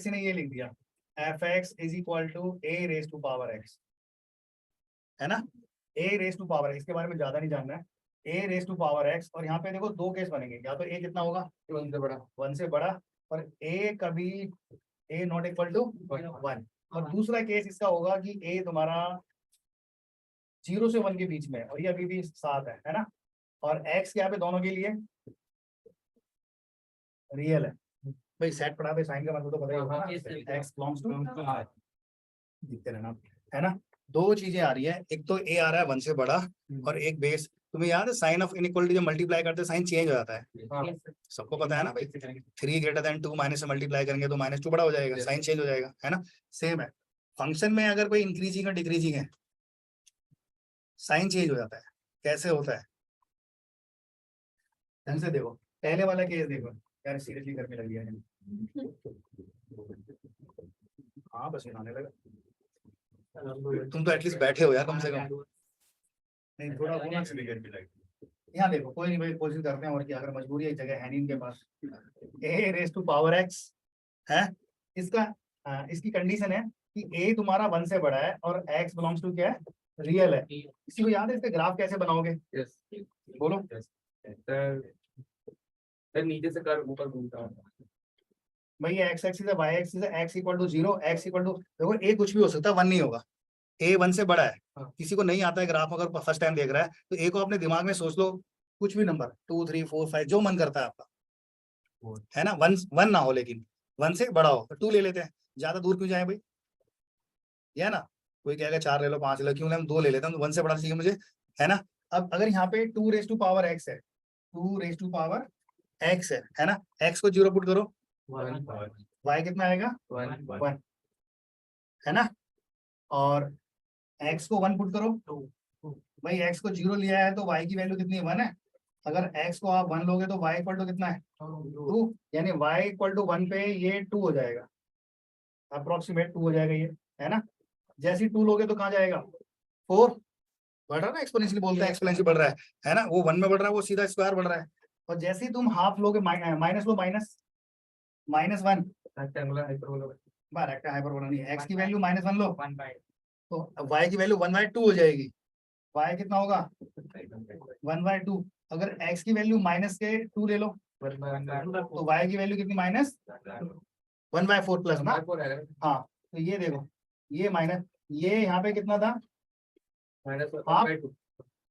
किसी ने ये लिख दिया f x is equal to a raise to power x, है ना, a raise to power x, के बारे में ज्यादा नहीं जानना है, a raise to power x. और यहाँ पे देखो दो केस बनेंगे, या तो ए कितना होगा, वन से बड़ा, वन से बड़ा, और ए कभी ए नॉट इक्वल टू वन, और दूसरा केस इसका होगा कि ए तुम्हारा 0 से 1 के बीच में, और ये अभी भी 7 है ना, और एक्स क्या पे दोनों के लिए रियल है। भाई सेट पढ़ा पे साइन का मतलब तो पता ही होगा ना, एक्स बिलोंग्स टू, दिखते रहना, है ना। दो चीजें आ रही है, एक तो ए आ रहा है 1 से बड़ा, और एक बेस। तुम्हें याद है साइन ऑफ इनइक्वालिटी जब मल्टीप्लाई करते हैं साइन चेंज हो जाता है, सबको पता है ना भाई। 3 ग्रेटर देन 2 माइनस से मल्टीप्लाई करेंगे तो -2 बड़ा हो जाएगा, साइन चेंज हो जाएगा, है ना। सेम है फंक्शन में, अगर कोई इंक्रीजिंग और डिक्रीजिंग है साइन चेंज हो जाता है। कैसे होता है ढंग से देखो, पहले वाला केस देखो यार, सीरियसली करने लग गया है। हाँ बस आने लगा, तुम तो एटलीस्ट बैठे हो यार कम से कम, नहीं थोड़ा होना चाहिए। यहाँ देखो, कोई नहीं भाई, कोशिश करते हैं और क्या, अगर मजबूरी है, जगह है नहीं इनके पास। ए रेस टू पावर एक्स है इसका, इसकी कंडीशन है कि ए तुम्हारा 1 से बड़ा है और एक्स बिलोंग्स टू क्या है, रियल है। किसी को याद है इसका ग्राफ कैसे बनाओगे? बोलो नीचे से कर ऊपर घूमता है भाई, एक्स एक्सिस है, वाई एक्सिस है, x equal to 0, x equal to, देखो ए कुछ भी हो सकता है, 1 नहीं होगा, ए 1 से बड़ा है। किसी को नहीं आता है ग्राफ, अगर फर्स्ट टाइम देख रहा है तो ए को अपने दिमाग में सोच लो, कुछ भी नंबर 2 3 4 5 जो मन करता है आपका, है ना। 1 ना हो, लेकिन 1 से बड़ा हो, 2 ले लेते हैं, ज्यादा दूर क्यों जाए भाई, ये है ना। कोई कहेगा 4 ले लो, 5 ले लो, क्यों ले, हम 2 ले लेते हैं, 1 से बड़ा चाहिए मुझे, है ना। अब अगर यहाँ पे 2 रेस टू पावर एक्स है, 2 रेस टू पावर एक्स है ना, एक्स को 0 पुट करो, वाई कितना आएगा 1, है ना, और एक्स को 1 पुट करो, भाई एक्स को 0 लिया है तो वाई की वैल्यू कितनी है, 1 है। अगर एक्स को आप 1 लोगे तो वाई इक्वल टू कितना है 2, यानी वाई इक्वल टू 1 पे ये 2 हो जाएगा, अप्रोक्सीमेट 2 हो जाएगा ये, है ना। जैसे 2 लोगे तो कहाँ जाएगा 4, बढ़ रहा है ना, एक्सपोनेंशियली बोलते हैं, एक्सपोनेंशियल बढ़ रहा है ना, वो 1 में बढ़ रहा है, वो सीधा स्क्वायर बढ़ रहा है। और जैसे ही तुम हाफ लोगे, minus low, -1, rectangular hyperbola hyperbola नहीं, एक्स की वैल्यू -1 लो, तो वाई की वैल्यू 1/2 हो जाएगी, वाई कितना होगा 1/2। अगर एक्स की वैल्यू -2 ले लो तो वाई की वैल्यू कितनी, -1/4 प्लस ना, हाँ। तो ये देखो, ये माइनस, ये यहाँ पे कितना था, हाफ,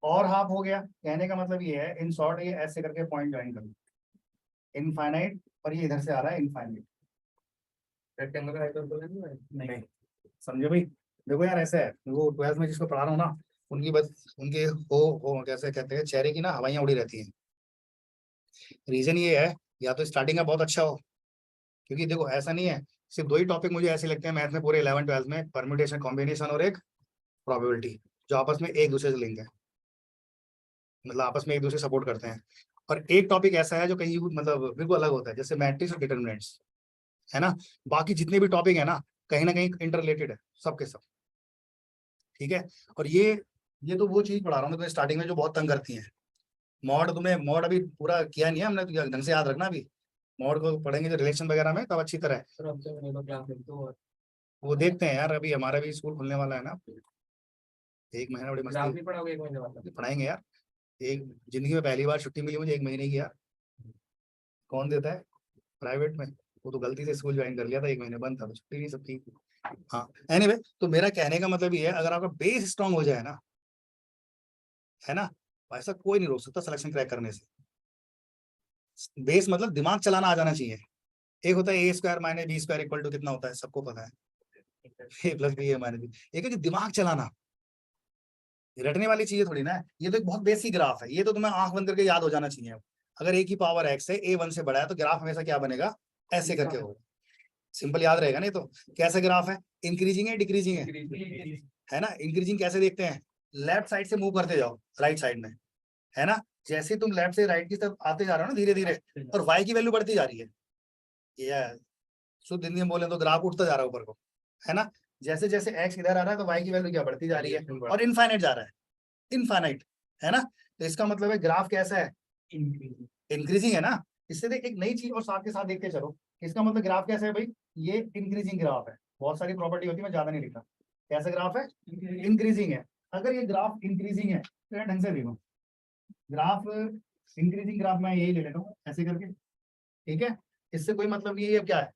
और हाफ हो गया। कहने का मतलब ये है, इन शॉर्ट, ये ऐसे करके पॉइंट ज्वाइन कर लो, इनफाइनाइट, और ये इधर से आ रहा है इनफाइनाइट, रेक्टेंगुलर हाइपरबोला नहीं समझो भाई। देखो यार ऐसा है, वो 12th में जिसको पढ़ा रहा हूँ ना, उनकी बस उनके हो कैसे कहते हैं, चेहरे की ना हवाइयाँ उड़ी रहती हैं। रीजन ये है, या तो स्टार्टिंग का बहुत अच्छा हो, क्योंकि देखो ऐसा नहीं है, सिर्फ 2 ही टॉपिक मुझे ऐसे लगते हैं मैथ में पूरे 11 12 में, परम्यूटेशन, कॉम्बिनेशन और एक प्रोबेबिलिटी, जो आपस में एक दूसरे से लिंक है, मतलब आपस में एक दूसरे सपोर्ट करते हैं। और एक टॉपिक ऐसा है जो कहीं मतलब बिल्कुल अलग होता है, जैसे मैट्रिक्स और डिटर्मिनेंट्स, है ना। बाकी जितने भी टॉपिक है ना कहीं इंटर रिलेटेड है, सबके सब, ठीक है। और ये तो वो चीज पढ़ा रहा हूँ मैं स्टार्टिंग में, जो बहुत तंग करती है। मॉड तुम्हें, मॉड अभी पूरा किया नहीं है हमने, तो ढंग से याद रखना, अभी मॉड को पढ़ेंगे जो रिलेशन वगैरह में, तब अच्छी तरह वो देखते हैं यार। अभी हमारा भी स्कूल खुलने वाला है ना, 1 महीना बड़ी मस्ती पढ़ाओगे 1 महीने बाद? पढ़ाएंगे यार। एक जिंदगी में पहली बार छुट्टी मिली मुझे 1 महीने की यार, कौन देता है प्राइवेट में। वो तो गलती से स्कूल ज्वाइन कर लिया था, 1 महीने बंद था तो छुट्टी नहीं सबकी। हाँ एनीवे, तो मेरा कहने का मतलब ये है, अगर आपका बेस स्ट्रांग हो जाए ना, है ना, ऐसा कोई नहीं रोक सकता सिलेक्शन क्रैक करने से। बेस मतलब दिमाग चलाना आ जाना चाहिए। एक होता है A square minus B square equal to कितना होता है, सबको पता है, A plus B A minus B. एक है कि दिमाग चलाना, रटने वाली चीजें थोड़ी ना है, ये तो एक बहुत बेसिक ग्राफ है, ये तो तुम्हें आंख बंद करके याद हो जाना चाहिए। अगर ए की पावर एक्स है, ए 1 से बड़ा है, तो ग्राफ हमेशा क्या बनेगा, ऐसे करके होगा, सिंपल याद रहेगा। नहीं तो कैसे ग्राफ है, इंक्रीजिंग है डिक्रीजिंग है ना। इंक्रीजिंग कैसे देखते हैं, लेफ्ट साइड से मूव करते जाओ राइट साइड में, है ना। जैसे तुम लेफ्ट से राइट की तरफ आते जा रहे हो ना धीरे धीरे, और वाई की वैल्यू बढ़ती जा रही है, ये शुद्ध हिंदी में बोले तो ग्राफ उठता जा रहा है ऊपर को, है ना। जैसे जैसे एक्स इधर आ रहा है तो वाई की वैल्यू क्या बढ़ती जा रही है, और इनफाइनाइट जा रहा है, इनफाइनाइट, है ना। तो इसका मतलब है ग्राफ कैसा है, इंक्रीजिंग है ना। इससे देख एक नई चीज और साथ के साथ देखते चलो। इसका मतलब ग्राफ कैसा है भाई, ये इंक्रीजिंग ग्राफ है। बहुत सारी प्रॉपर्टी होती है, मैं ज्यादा नहीं लिखा। कैसा ग्राफ है, इंक्रीजिंग है। अगर ये ग्राफ इंक्रीजिंग है तो यार ढंग से देखो, ग्राफ इंक्रीजिंग ग्राफ मैं यही ले लेता हूँ ऐसे करके, ठीक है। इससे कोई मतलब नहीं है ये क्या है,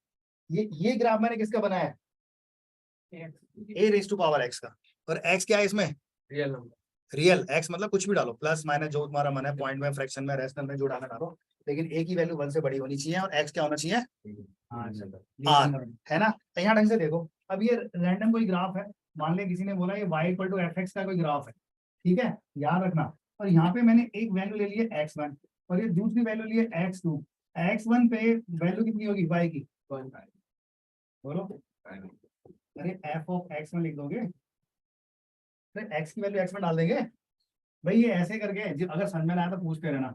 ये ग्राफ मैंने किसका बनाया है, a raise to power x का। और एक्स क्या है इसमें, रियल नंबर। रियल। एक्स मतलब कुछ भी डालो, प्लस माइनस जो तुम्हारा मन है, पॉइंट में, फ्रैक्शन में, रेशनल में, जो डालना डालो, लेकिन ए की वैल्यू 1 से बड़ी होनी चाहिए और एक्स क्या होना चाहिए, आर, है ना। तो यहाँ ढंग से देखो, अब ये रैंडम कोई ग्राफ है, मान ले किसी ने बोला ये y equal to f x का कोई ग्राफ है, ठीक है, याद रखना। और यहाँ पे मैंने एक वैल्यू ले ली है x1 और ये दूसरी वैल्यू ली है x2। x1 पे वैल्यू कितनी होगी y की, बोलो, अरे f ऑफ x1 लिख दोगे, अरे x की वैल्यू x में डाल देंगे भाई। ये ऐसे करके अगर समझ में ना आया तो पूछते रहना।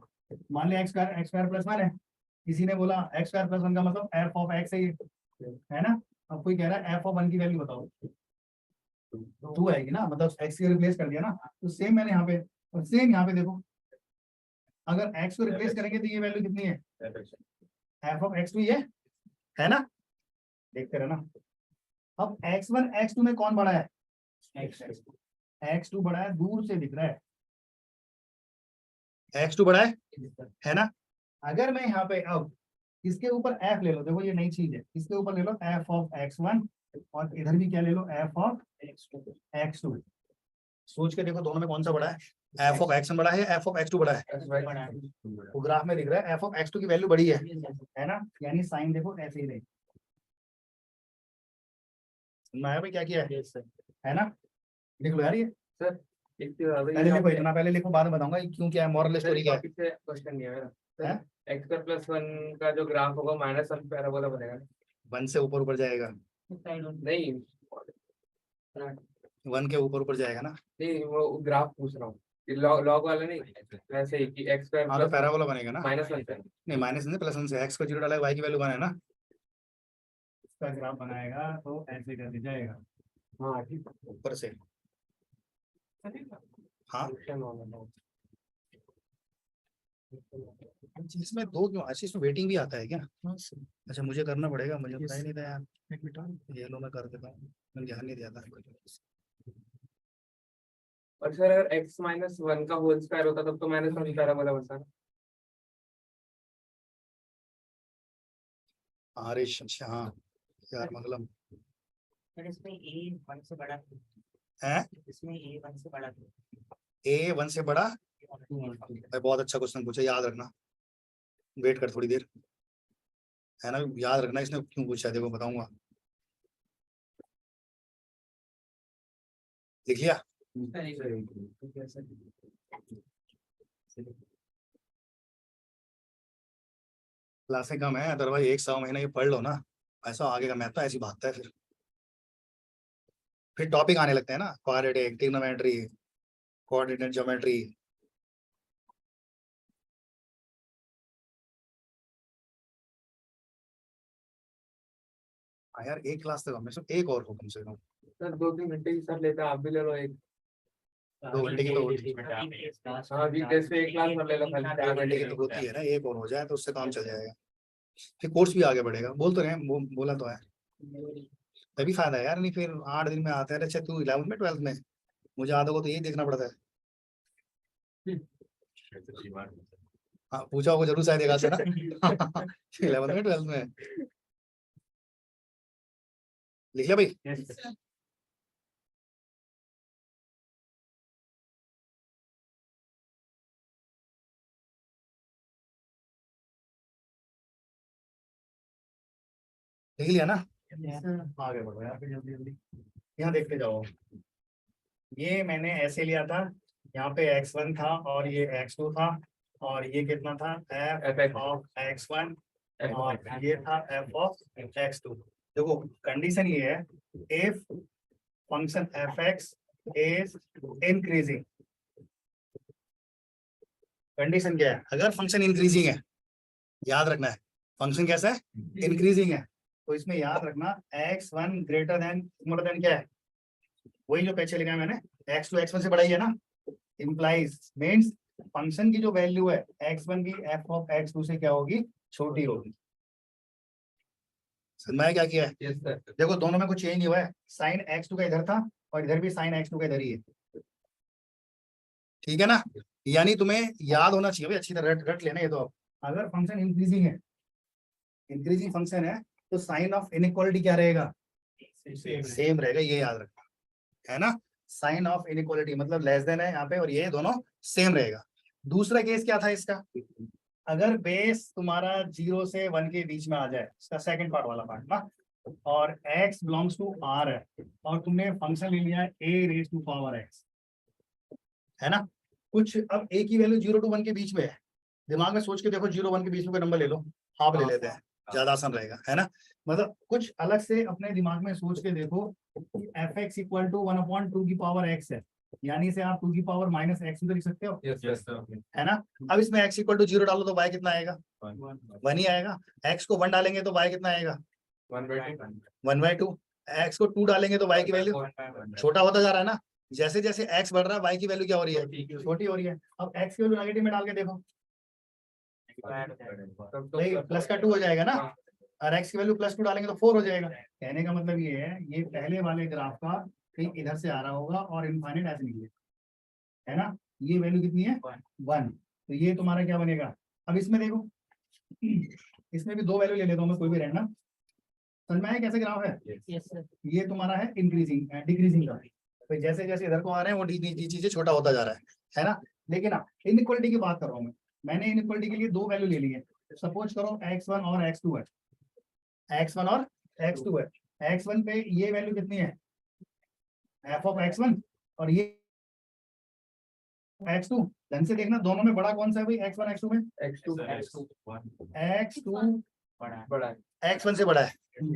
मान लिया x स्क्वायर प्लस 1 है, किसी ने बोला x स्क्वायर प्लस 1 का मतलब f ऑफ x है ना। अब कोई कह रहा है f ऑफ 1 की वैल्यू बताओ, 2 आएगी ना, मतलब x को रिप्लेस कर दिया ना। तो सेम मैंने यहाँ पे, और सेम यहाँ पे देखो, अगर x को रिप्लेस करेंगे तो ये वैल्यू कितनी है, f ऑफ x2 ये है ना, देखते रहना। अब x1 x2 में कौन बड़ा है, x2 बड़ा है, दूर से दिख रहा है x2 बड़ा है ना। अगर मैं यहाँ पे अब इसके ऊपर f ले लो, देखो ये नई चीज है, इसके ऊपर ले लो f ऑफ x1 और इधर भी क्या ले लो, f ऑफ x2। सोच के देखो दोनों में कौन सा बड़ा है, f ऑफ x1 बड़ा है या f ऑफ x2 बड़ा है, तो ग्राफ में दिख रहा है f ऑफ x2 की वैल्यू बड़ी है ना। यानी साइन देखो ऐसे ही रहेगी, मैं भाई क्या किया है ना। लिख लो यार ये, सर एक पहले लिखो, इतना पहले लिखो, बाद में बताऊंगा क्यों क्या है, मॉरल स्टोरी क्या है। क्वेश्चन नहीं है मेरा। हैं? एक्स स्क्वायर प्लस 1 का जो ग्राफ होगा -1 पैराबोला बनेगा। 1 से ऊपर ऊपर जाएगा, नहीं 1 के ऊपर ऊपर जाएगा ना। नहीं, वो ग्राफ पूछ रहा हूँ, लॉग वाला नहीं, वैसे ही कि एक्स स्क्वायर हाँ तो पैराबोला बनेगा ना, -1 पे। नहीं माइनस नहीं, प्लस 1 से x को 0 डाला, y की वैल्यू 1 है ना, इसका ग्राफ बनाएगा तो ऐसे करके जाएगा हाँ ठीक है। ऊपर से। हाँ इसमें दो क्यों, अच्छा इसमें वेटिंग भी आता है क्या, अच्छा मुझे करना पड़ेगा, मुझे पता ही नहीं था यार, एक मिनट ये लो मैं कर देता हूँ, मैंने ध्यान नहीं दिया था। और सर अगर x-1 का होल स्क्वायर होता तब तो -1 पैराबोला बनता। हरीश, अच्छा हाँ यार मंगलम इसमें ए 1 से बड़ा है, इसमें ए 1 से बड़ा ए 1 से बड़ा, भाई बहुत अच्छा क्वेश्चन पूछा, याद रखना, वेट कर थोड़ी देर, है ना, याद रखना इसने क्यों पूछा, देखो बताऊंगा। लिख लिया, क्लासें कम है, अदरवाइज 1 सवा महीना ये पढ़ लो ना, ऐसा आगे का मैथ तो ऐसी भागता है, फिर टॉपिक आने लगते हैं ना, क्वाड्रेटिक, ट्रिग्नोमेट्री, कोऑर्डिनेट ज्योमेट्री। यार एक क्लास तक हमने सिर्फ एक और हो कम से कम, सर 2-3 घंटे की सर लेता, आप भी ले लो एक। 2 घंटे की तो हाँ वीकडेज पे एक क्लास कर ले लो खाली 4 घंटे घंटे की तो होती है ना, एक और हो जाए तो उससे काम चल जाएगा, फिर कोर्स भी आगे बढ़ेगा, बोल तो रहे हैं, बोला तो है, तभी फायदा है यार, नहीं फिर 8 दिन में आते हैं। अच्छा तू 11th में 12th में, मुझे आधो को तो यही देखना पड़ता है। हाँ पूछा होगा जरूर शायद एक आध से ना 11th में 12th में, लिख लिया भाई। लिख लिया ना, आगे बढ़ो यार फिर जल्दी जल्दी, यहाँ देखते जाओ। ये मैंने ऐसे लिया था, यहाँ पे x1 था और ये x2 था, और ये कितना था f ऑफ x1 और ये था f ऑफ x2। देखो कंडीशन ये है, if function fx is increasing, condition क्या है, अगर फंक्शन इंक्रीजिंग है, याद रखना है फंक्शन कैसा है, इंक्रीजिंग है, तो इसमें याद रखना x1 ग्रेटर देन क्या है, वही जो पीछे लिखा है मैंने, x2 x1 से बड़ा ही है ना, इम्प्लाइज मीन्स फंक्शन की जो वैल्यू है x1 की f ऑफ x2 से क्या होगी, छोटी होगी। समझ में आया क्या किया है? Yes sir. देखो दोनों में कुछ चेंज नहीं हुआ है, साइन x2 का इधर था और इधर भी साइन x2 का इधर ही है, ठीक है ना। यानी तुम्हें याद होना चाहिए भाई, अच्छी तरह रट लेना ये तो। अब अगर फंक्शन इंक्रीजिंग है, इंक्रीजिंग फंक्शन है, तो साइन ऑफ इनइक्वालिटी क्या रहेगा? सेम रहेगा, ये याद रखना है ना। साइन ऑफ इनइक्वालिटी मतलब लेस देन है यहाँ पे, और ये दोनों सेम रहेगा। दूसरा केस क्या था इसका? अगर बेस तुम्हारा 0 से 1 के बीच में आ जाए, इसका सेकंड पार्ट वाला पार्ट ना, और x बिलोंग्स टू r है, और तुमने फंक्शन ले लिया है a raise to power x, है ना। कुछ अब a की वैल्यू 0 to 1 के बीच में है, दिमाग में सोच के देखो 0-1 के बीच में कोई नंबर ले लो, हाफ ले लेते हैं, ज्यादा आसान रहेगा, है ना। मतलब कुछ अलग से अपने दिमाग में सोच के देखो कि fx इक्वल टू 1/2 की पावर x है, यानी इसे आप 2 की पावर माइनस एक्स भी लिख सकते हो, यस सर। है ना। अब इसमें x इक्वल टू 0 डालो तो y कितना आएगा? 1 ही आएगा। x को 1 डालेंगे तो y कितना आएगा? 1/2। x को 2 डालेंगे तो y की वैल्यू छोटा होता जा रहा है ना। जैसे जैसे x बढ़ रहा है y की वैल्यू क्या हो रही है? छोटी हो रही है। अब x की वैल्यू नेगेटिव में डाल के देखो, भाई प्लस का 2 हो जाएगा ना, और x की वैल्यू +2 डालेंगे तो 4 हो जाएगा। कहने का मतलब ये है, ये पहले वाले ग्राफ का कहीं इधर से आ रहा होगा और इनफाइनाइट ऐसे निकले, है ना। ये वैल्यू कितनी है? 1। तो ये तुम्हारा क्या बनेगा? अब इसमें देखो, इसमें भी 2 वैल्यू ले लेता हूँ मैं, कोई भी रैंडम। समझ में आया कैसे ग्राफ है? Yes sir. ये तुम्हारा है इंक्रीजिंग डिक्रीजिंग का, तो जैसे जैसे इधर को आ रहे हैं वो चीजें छोटा होता जा रहा है ना। लेकिन इनइक्वालिटी की बात कर रहा हूँ मैंने इनइक्वालिटी के लिए 2 वैल्यू ले ली है। सपोज करो x1 और x2 है, x1 और x2 है। x1 पे ये वैल्यू कितनी है? f ऑफ x1, और ये x2। ढंग से देखना दोनों में बड़ा कौन सा है भाई? x1 x2 में x2 x2 बड़ा है, x1 से बड़ा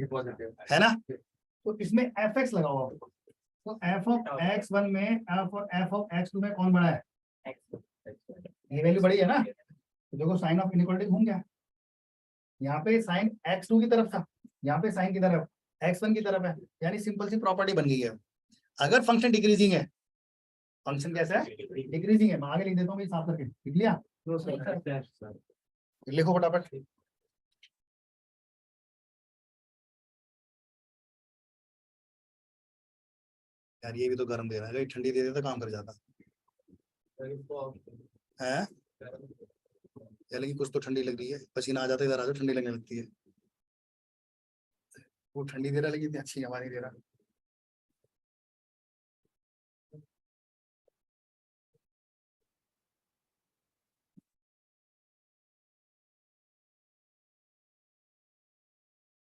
पॉजिटिव है ना। तो इसमें fx लगा हुआ, तो f ऑफ x1 में f ऑफ x2 में कौन बड़ा है? ये वैल्यू बड़ी है ना। तो देखो साइन ऑफ इनइक्वालिटी घूम गया, यहाँ पे साइन x2 की तरफ था, यहाँ पे साइन की तरफ x1 की तरफ है, यानी सिंपल सी प्रॉपर्टी बन गई है। अगर फंक्शन डिक्रीजिंग है, फंक्शन कैसा है? डिक्रीजिंग है। मैं आगे लिख देता हूँ साफ करके, लिख लिया? लिखो फटाफट। यार ये भी तो गर्म दे रहा है, ठंडी दे देता काम कर जाता है। लेकिन कुछ तो ठंडी लग रही है, पसीना आ जाता है इधर, आ जाओ ठंडी लगने लगती है। वो ठंडी दे रहा है लेकिन इतनी अच्छी हवा नहीं दे रहा।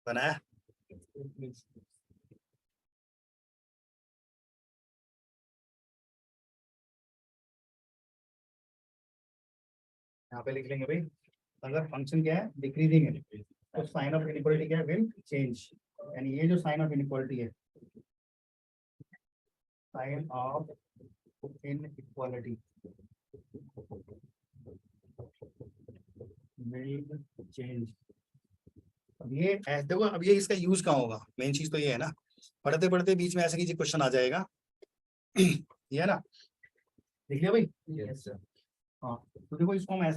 बनाया? यहाँ पे लिख लेंगे भाई, अगर फंक्शन क्या है? डिक्रीजिंग है, तो साइन ऑफ इनइक्वालिटी क्या है? Will change. यानी ये जो साइन ऑफ इनइक्वालिटी है, sign of inequality will change. अब ये देखो, अब ये इसका यूज कहाँ होगा? मेन चीज तो ये है ना, पढ़ते पढ़ते बीच में ऐसा किसी क्वेश्चन आ जाएगा। ये है ना, लिख लिया भाई? Yes sir. हाँ, तो देखो इसको हम ऐसे